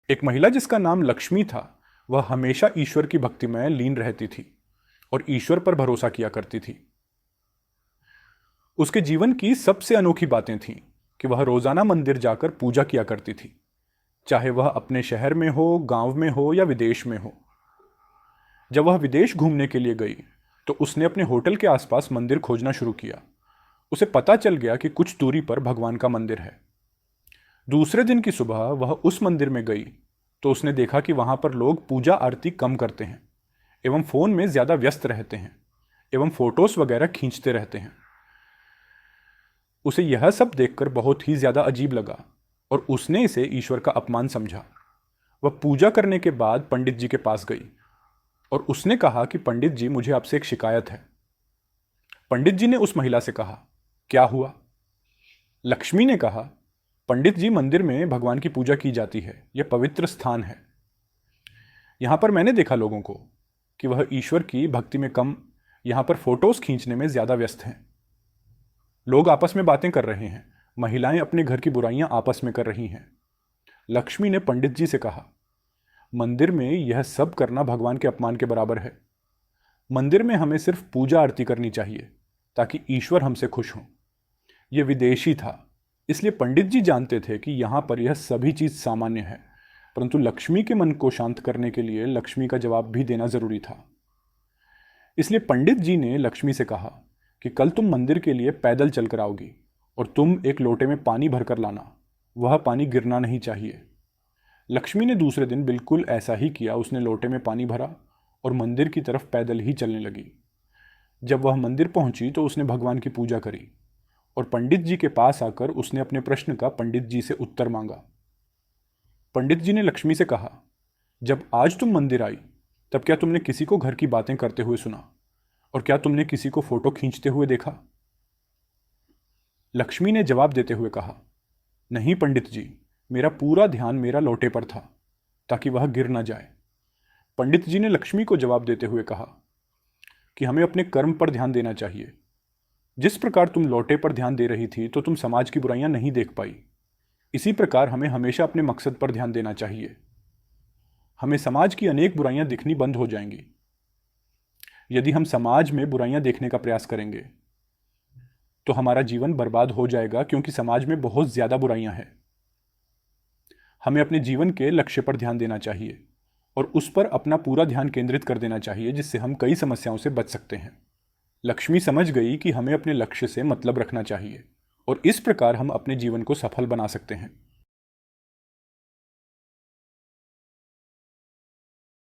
एक महिला जिसका नाम लक्ष्मी था, वह हमेशा ईश्वर की भक्ति में लीन रहती थी और ईश्वर पर भरोसा किया करती थी। उसके जीवन की सबसे अनोखी बातें थीं कि वह रोजाना मंदिर जाकर पूजा किया करती थी, चाहे वह अपने शहर में हो, गांव में हो या विदेश में हो। जब वह विदेश घूमने के लिए गई तो उसने अपने होटल के आसपास मंदिर खोजना शुरू किया। उसे पता चल गया कि कुछ दूरी पर भगवान का मंदिर है। दूसरे दिन की सुबह वह उस मंदिर में गई तो उसने देखा कि वहां पर लोग पूजा आरती कम करते हैं एवं फोन में ज्यादा व्यस्त रहते हैं एवं फोटोज वगैरह खींचते रहते हैं। उसे यह सब देखकर बहुत ही ज्यादा अजीब लगा और उसने इसे ईश्वर का अपमान समझा। वह पूजा करने के बाद पंडित जी के पास गई और उसने कहा कि पंडित जी, मुझे आपसे एक शिकायत है। पंडित जी ने उस महिला से कहा, क्या हुआ? लक्ष्मी ने कहा, पंडित जी, मंदिर में भगवान की पूजा की जाती है, यह पवित्र स्थान है। यहां पर मैंने देखा लोगों को कि वह ईश्वर की भक्ति में कम, यहां पर फोटोज खींचने में ज्यादा व्यस्त हैं। लोग आपस में बातें कर रहे हैं, महिलाएं अपने घर की बुराइयां आपस में कर रही हैं। लक्ष्मी ने पंडित जी से कहा, मंदिर में यह सब करना भगवान के अपमान के बराबर है। मंदिर में हमें सिर्फ पूजा आरती करनी चाहिए ताकि ईश्वर हमसे खुश हों। यह विदेशी था, इसलिए पंडित जी जानते थे कि यहां पर यह सभी चीज सामान्य है, परंतु लक्ष्मी के मन को शांत करने के लिए लक्ष्मी का जवाब भी देना जरूरी था। इसलिए पंडित जी ने लक्ष्मी से कहा कि कल तुम मंदिर के लिए पैदल चलकर आओगी और तुम एक लोटे में पानी भरकर लाना, वह पानी गिरना नहीं चाहिए। लक्ष्मी ने दूसरे दिन बिल्कुल ऐसा ही किया। उसने लोटे में पानी भरा और मंदिर की तरफ पैदल ही चलने लगी। जब वह मंदिर पहुंची तो उसने भगवान की पूजा करी और पंडित जी के पास आकर उसने अपने प्रश्न का पंडित जी से उत्तर मांगा। पंडित जी ने लक्ष्मी से कहा, जब आज तुम मंदिर आई तब क्या तुमने किसी को घर की बातें करते हुए सुना और क्या तुमने किसी को फोटो खींचते हुए देखा? लक्ष्मी ने जवाब देते हुए कहा, नहीं पंडित जी, मेरा पूरा ध्यान मेरा लोटे पर था ताकि वह गिर ना जाए। पंडित जी ने लक्ष्मी को जवाब देते हुए कहा कि हमें अपने कर्म पर ध्यान देना चाहिए। जिस प्रकार तुम लोटे पर ध्यान दे रही थी तो तुम समाज की बुराइयां नहीं देख पाई। इसी प्रकार हमें हमेशा अपने मकसद पर ध्यान देना चाहिए। हमें समाज की अनेक बुराइयां दिखनी बंद हो जाएंगी। यदि हम समाज में बुराइयां देखने का प्रयास करेंगे तो हमारा जीवन बर्बाद हो जाएगा, क्योंकि समाज में बहुत ज्यादा बुराइयां हैं। हमें अपने जीवन के लक्ष्य पर ध्यान देना चाहिए और उस पर अपना पूरा ध्यान केंद्रित कर देना चाहिए, जिससे हम कई समस्याओं से बच सकते हैं। लक्ष्मी समझ गई कि हमें अपने लक्ष्य से मतलब रखना चाहिए और इस प्रकार हम अपने जीवन को सफल बना सकते हैं।